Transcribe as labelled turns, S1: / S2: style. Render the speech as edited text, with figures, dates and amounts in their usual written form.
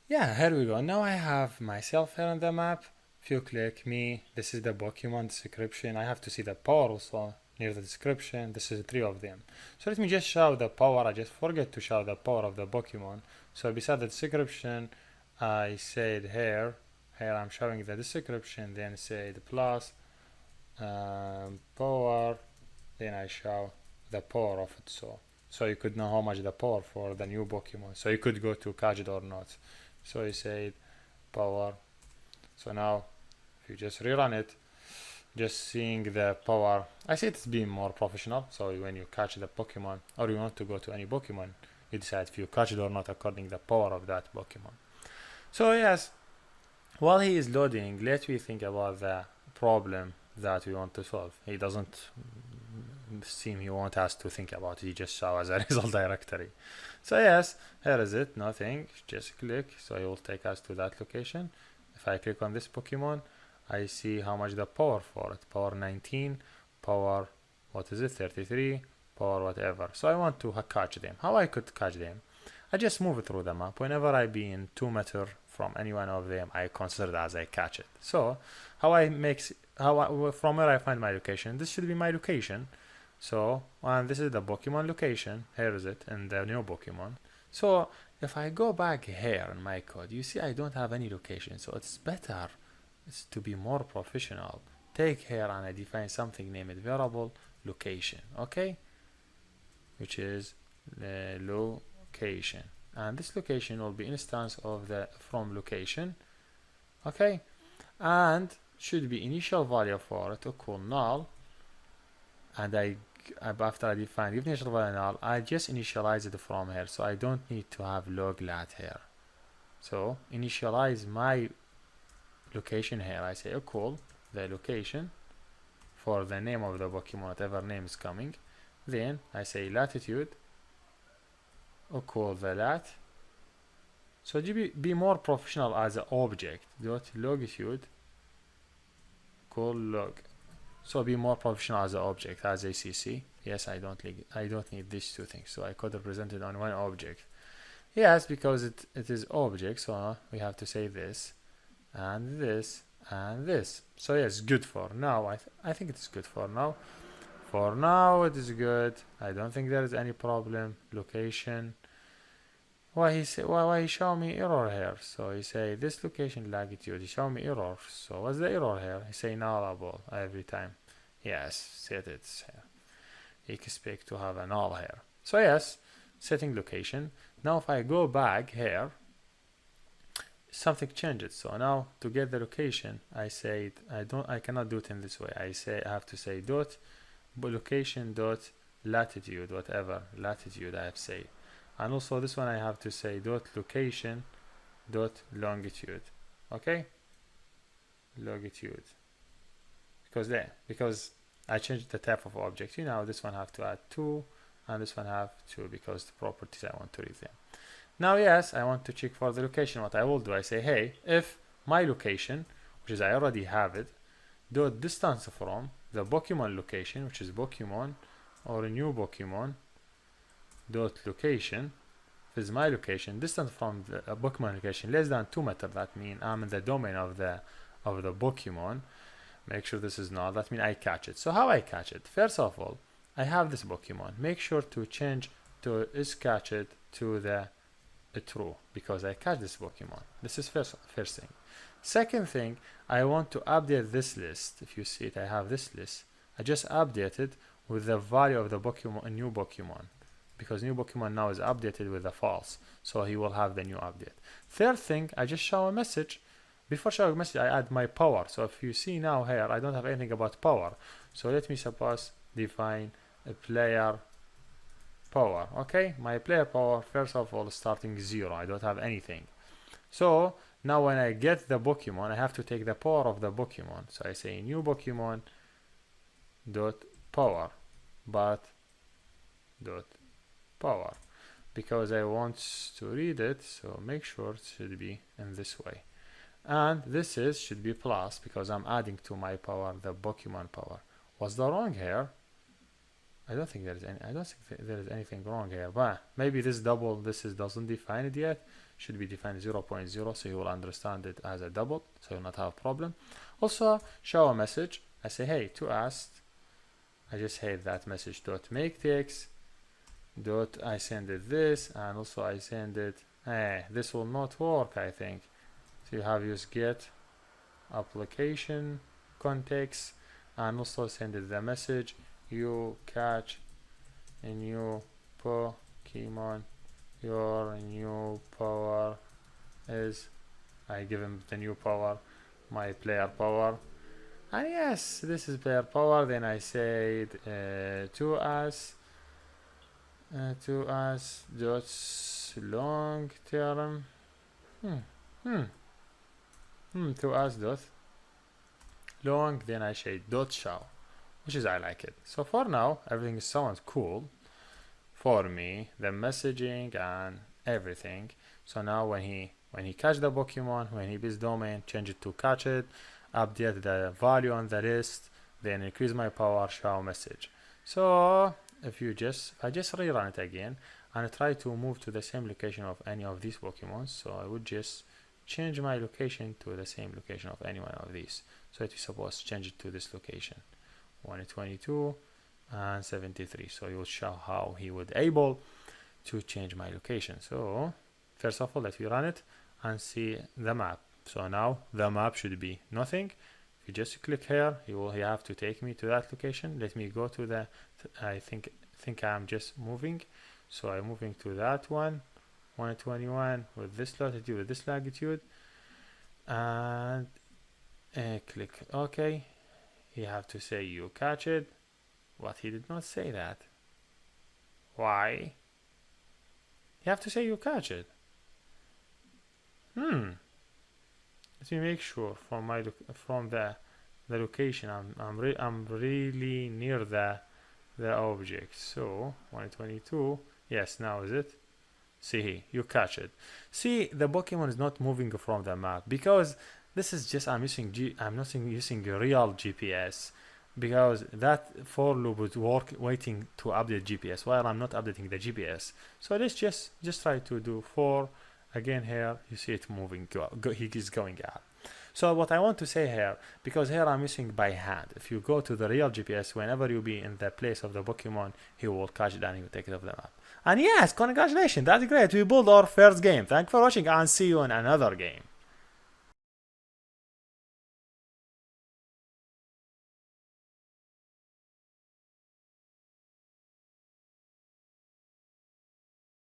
S1: Yeah, here we go. Now I have myself here on the map. If you click me, this is the Pokemon description. I have to see the power also near the description. This is three of them. So let me just show the power. I just forget to show the power of the Pokemon. So beside the description, I said here I'm showing the description, then say the plus power, then I show the power of it. So you could know how much the power for the new Pokemon. So you could go to catch it or not. So you say power. So now if you just rerun it, just seeing the power, I see it's being more professional. So when you catch the Pokemon or you want to go to any Pokemon, you decide if you catch it or not according to the power of that Pokemon. So yes, while he is loading, let me think about the problem that we want to solve. He doesn't seem he want us to think about it. He just show as a result directory. So yes, here is it, nothing, just click, so it will take us to that location. If I click on this Pokemon, I see how much the power for it, power 19, power, what is it, 33, power whatever. So I want to catch them. How I could catch them? I just move it through the map. Whenever I be in 2 meter from any one of them, I consider it as I catch it. So from where I find my location, this should be my location. So, and this is the Pokemon location. Here is it in the new Pokemon. So, if I go back here in my code, you see I don't have any location. So it's better, it's to be more professional. Take here and I define something named variable location, okay? Which is the location. And this location will be instance of the from location, okay? And should be initial value for it equal null. And after I define initial value null, I just initialize it from here, so I don't need to have log lat here. So initialize my location here. I say equal the location for the name of the Pokemon, whatever name is coming. Then I say latitude equal the lat. So be more professional as an object. Dot longitude equal log. So be more professional as an object, as ACC. Yes, I don't need these two things. So I could represent it on one object. Yes, because it is object. So we have to say this and this and this. So yes, good for now. I think it's good for now. For now, it is good. I don't think there is any problem. Location. Why he show me error here? So he say this location latitude. He show me error. So what's the error here? He say nullable every time. Yes, set it here. Expect to have a null here. So yes, setting location. Now if I go back here, something changes. So now to get the location, I say I cannot do it in this way. I have to say dot location dot latitude, whatever latitude I have say. And also this one I have to say dot location dot longitude. Okay, longitude, because I changed the type of object. This one have to add 2 and this one have 2 because the properties I want to read them. Now yes, I want to check for the location. What I will do, I say hey, if my location, which is I already have it, dot distance from the Pokemon location, which is Pokemon or a new Pokemon, dot location is my location, distance from the Pokemon location less than 2 meters. That means I'm in the domain of the Pokemon. Make sure this is null. That means I catch it. So how I catch it? First of all, I have this Pokemon. Make sure to change to is catch it to the true, because I catch this Pokemon. This is first thing. Second thing, I want to update this list. If you see it, I have this list. I just update it with the value of the Pokemon, new Pokemon, because new Pokemon now is updated with the false, so he will have the new update. Third thing, I just show a message. Before showing a message, I add my power. So if you see now here, I don't have anything about power. So let me suppose define a player power. Okay, my player power, first of all, starting 0. I don't have anything. So now when I get the Pokemon, I have to take the power of the Pokemon. So I say new Pokemon dot power, but dot power, because I want to read it. So make sure it should be in this way. And this should be plus, because I'm adding to my power the Pokemon power. What's the wrong here? I don't think there is anything wrong here, but maybe this doesn't define it yet. should be defined 0.0, so you will understand it as a double, so you'll not have a problem. Also, show a message. I say, hey, to ask, I just have that message dot make text dot, I send it this, and also I send it, this will not work, I think. So you have used get application context, and also send it the message, you catch a new Pokemon, your new power is, I give him the new power, my player power, and yes, this is player power. Then I say to us dot long term to us dot long, then I say dot show, which is I like it. So for now everything sounds cool for me, the messaging and everything. So now when he catch the Pokemon, when he builds domain, change it to catch it, update the value on the list, then increase my power, show message. So if I just rerun it again and try to move to the same location of any of these Pokemon, so I would just change my location to the same location of any one of these. So it is supposed to change it to this location, 122 and 73. So it will show how he would able to change my location. So first of all, let me run it and see the map. So now the map should be nothing. If you just click here, he have to take me to that location. Let me go to the, I think I'm just moving. So I'm moving to that one, 121 with this latitude, with this latitude, and click OK. You have to say you catch it, but he did not say that. Why? You have to say you catch it. Let me make sure from the location. I'm really near the object. So 122. Yes, now is it? See, you catch it. See, the Pokemon is not moving from the map because this is just I'm not using a real GPS, because that for loop would work waiting to update GPS while I'm not updating the GPS. So let's just try to do for again. Here you see it moving, he is going out. So what I want to say here, because here I'm using by hand, if you go to the real GPS, whenever you be in the place of the Pokemon, he will catch it and he will take it off the map. And yes, congratulations, that's great, we built our first game. Thanks for watching and see you in another game.